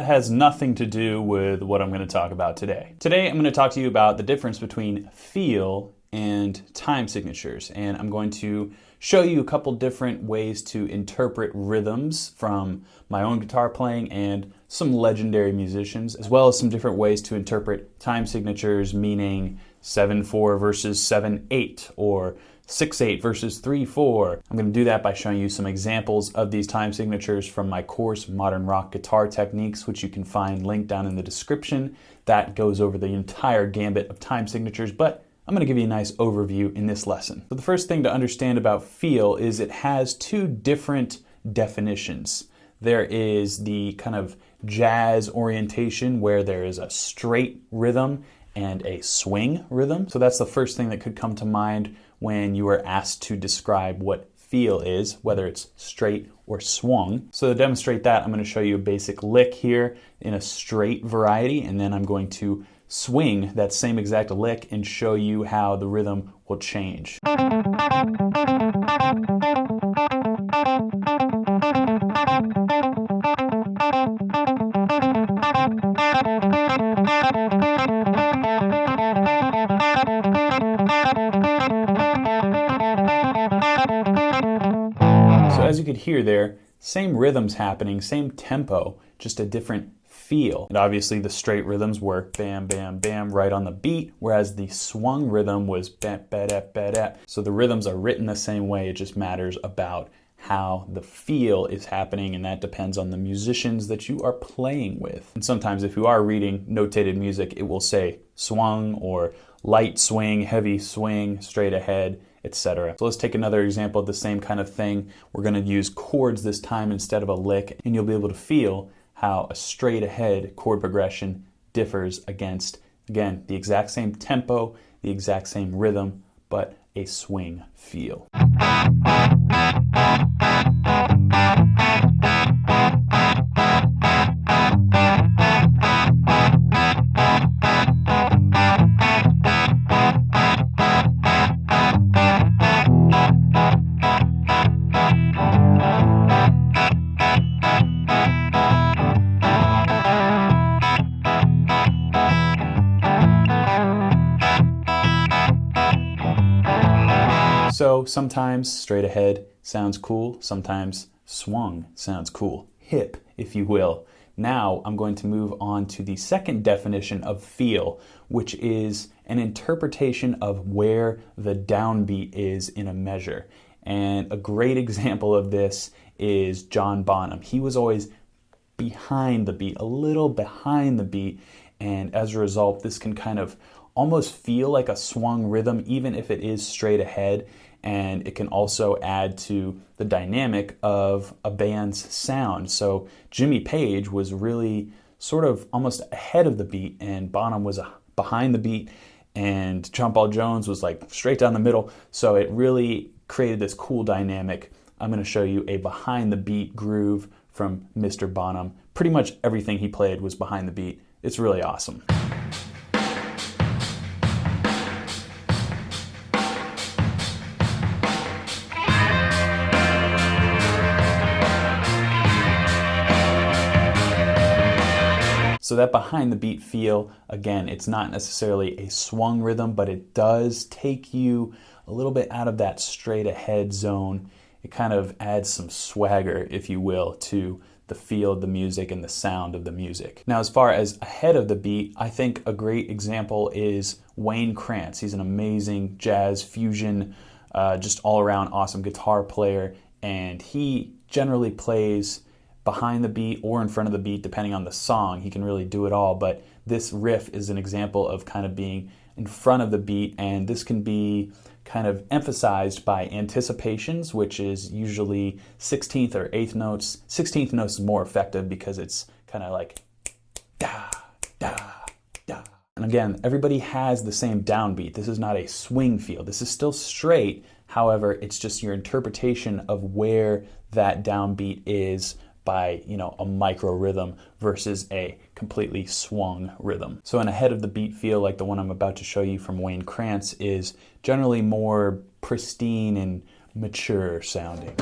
has nothing to do with what I'm going to talk about today. Today I'm going to talk to you about the difference between feel and time signatures, and I'm going to show you a couple different ways to interpret rhythms from my own guitar playing and some legendary musicians, as well as some different ways to interpret time signatures, meaning 7/4 versus 7/8 or 6/8 versus 3/4. I'm going to do that by showing you some examples of these time signatures from my course, Modern Rock Guitar Techniques, which you can find linked down in the description. That goes over the entire gambit of time signatures, but I'm going to give you a nice overview in this lesson. So the first thing to understand about feel is it has two different definitions. There is the kind of jazz orientation where there is a straight rhythm and a swing rhythm. So that's the first thing that could come to mind when you are asked to describe what feel is, whether it's straight or swung. So to demonstrate that, I'm going to show you a basic lick here in a straight variety, and then I'm going to swing that same exact lick and show you how the rhythm will change. So as you could hear there, same rhythms happening, same tempo, just a different feel. And obviously the straight rhythms were bam, bam, bam right on the beat, whereas the swung rhythm was bam, ba-da, ba-da. So the rhythms are written the same way, it just matters about how the feel is happening, and that depends on the musicians that you are playing with. And sometimes if you are reading notated music, it will say swung or light swing, heavy swing, straight ahead, etc. So let's take another example of the same kind of thing. We're going to use chords this time instead of a lick, and you'll be able to feel how a straight ahead chord progression differs against, again, the exact same tempo, the exact same rhythm, but a swing feel. So sometimes straight ahead sounds cool, sometimes swung sounds cool, hip, if you will. Now I'm going to move on to the second definition of feel, which is an interpretation of where the downbeat is in a measure. And a great example of this is John Bonham. He was always behind the beat, a little behind the beat, and as a result, this can kind of almost feel like a swung rhythm, even if it is straight ahead. And it can also add to the dynamic of a band's sound. So Jimmy Page was really sort of almost ahead of the beat, and Bonham was behind the beat, and John Paul Jones was like straight down the middle. So it really created this cool dynamic. I'm going to show you a behind the beat groove from Mr. Bonham. Pretty much everything he played was behind the beat. It's really awesome. So that behind the beat feel, again, it's not necessarily a swung rhythm, but it does take you a little bit out of that straight ahead zone. It kind of adds some swagger, if you will, to the feel of the music and the sound of the music. Now, as far as ahead of the beat, I think a great example is Wayne Krantz. He's an amazing jazz fusion, just all around awesome guitar player, and he generally plays behind the beat or in front of the beat, depending on the song. He can really do it all, but this riff is an example of kind of being in front of the beat, and this can be kind of emphasized by anticipations, which is usually 16th or 8th notes. 16th notes is more effective because it's kind of like da, da, da. And again, everybody has the same downbeat. This is not a swing feel. This is still straight. However, it's just your interpretation of where that downbeat is by, a micro rhythm versus a completely swung rhythm. So an ahead of the beat feel like the one I'm about to show you from Wayne Krantz is generally more pristine and mature sounding.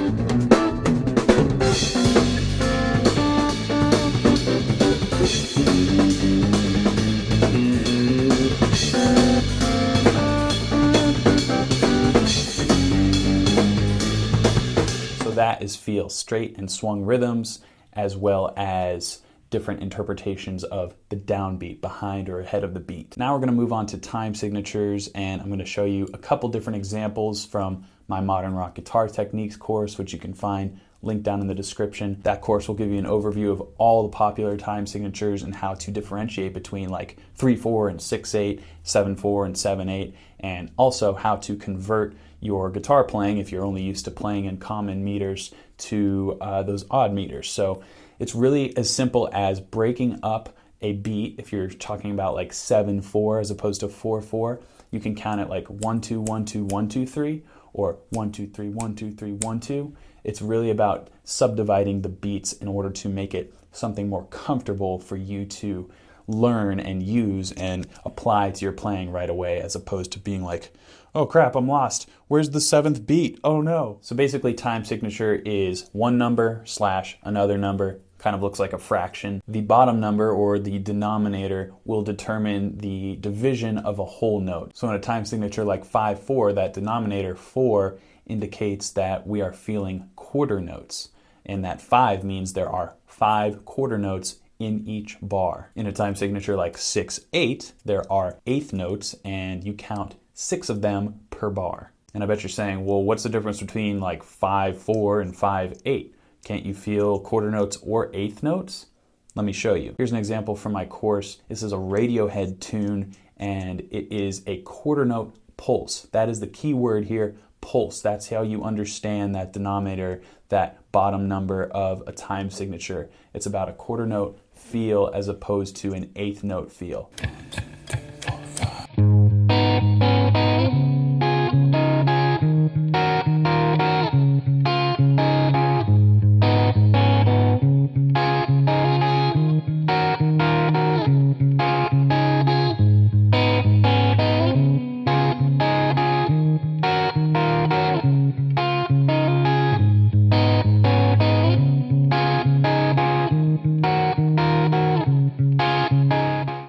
is feel straight and swung rhythms, as well as different interpretations of the downbeat behind or ahead of the beat. Now we're going to move on to time signatures, and I'm going to show you a couple different examples from my Modern Rock Guitar Techniques course, which you can find linked down in the description. That course will give you an overview of all the popular time signatures and how to differentiate between like 3/4 and 6/8, 7/4 and 7/8, and also how to convert your guitar playing, if you're only used to playing in common meters, to those odd meters. So it's really as simple as breaking up a beat. If you're talking about like 7/4 as opposed to 4/4, you can count it like 1 2 1 2 1 2 3 or 1 2 3 1 2 3 1 2. It's really about subdividing the beats in order to make it something more comfortable for you to learn and use and apply to your playing right away, as opposed to being like, oh crap, I'm lost. Where's the 7th beat? Oh no. So basically, time signature is one number slash another number. Kind of looks like a fraction. The bottom number, or the denominator, will determine the division of a whole note. So in a time signature like 5/4, that denominator 4 indicates that we are feeling quarter notes, and that 5 means there are 5 quarter notes in each bar. In a time signature like 6/8, there are eighth notes, and you count 6 of them per bar. And I bet you're saying, well, what's the difference between like 5/4 and 5/8? Can't you feel quarter notes or eighth notes? Let me show you. Here's an example from my course. This is a Radiohead tune, and it is a quarter note pulse. That is the key word here, pulse. That's how you understand that denominator, that bottom number of a time signature. It's about a quarter note feel as opposed to an eighth note feel.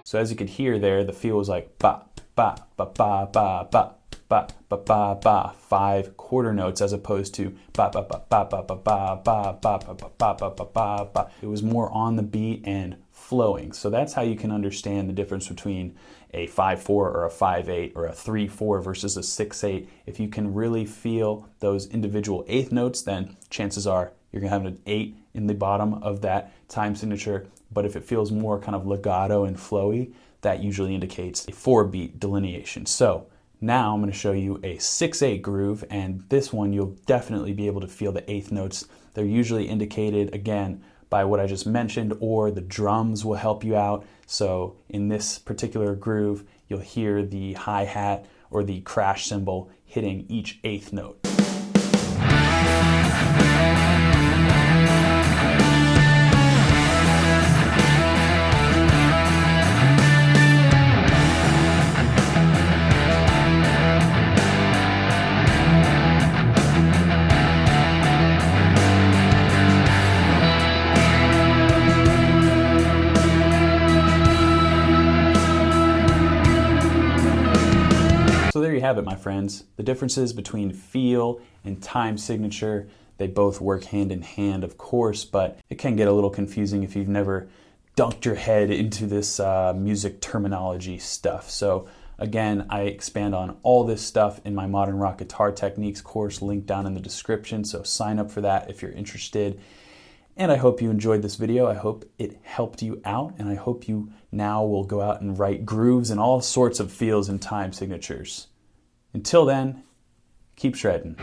So as you could hear there, the feel was like ba, ba, ba, ba, ba, ba, ba, ba, ba, ba, 5 quarter notes, as opposed to ba, ba, ba, ba, ba, ba, ba, ba, ba, ba, ba, ba, ba, ba, ba. It was more on the beat and flowing. So that's how you can understand the difference between a 5/4 or a 5/8 or a 3/4 versus a 6/8. If you can really feel those individual eighth notes, then chances are you're going to have an 8 in the bottom of that time signature. But if it feels more kind of legato and flowy, that usually indicates a 4-beat delineation. So now I'm going to show you a 6/8 groove, and this one you'll definitely be able to feel the eighth notes. They're usually indicated, again, by what I just mentioned, or the drums will help you out. So in this particular groove, you'll hear the hi-hat or the crash cymbal hitting each eighth note. So there you have it, my friends. The differences between feel and time signature, they both work hand in hand, of course, but it can get a little confusing if you've never dunked your head into this music terminology stuff. So again, I expand on all this stuff in my Modern Rock Guitar Techniques course, linked down in the description, so sign up for that if you're interested. And I hope you enjoyed this video. I hope it helped you out, and I hope you now will go out and write grooves and all sorts of feels and time signatures. Until then, keep shredding.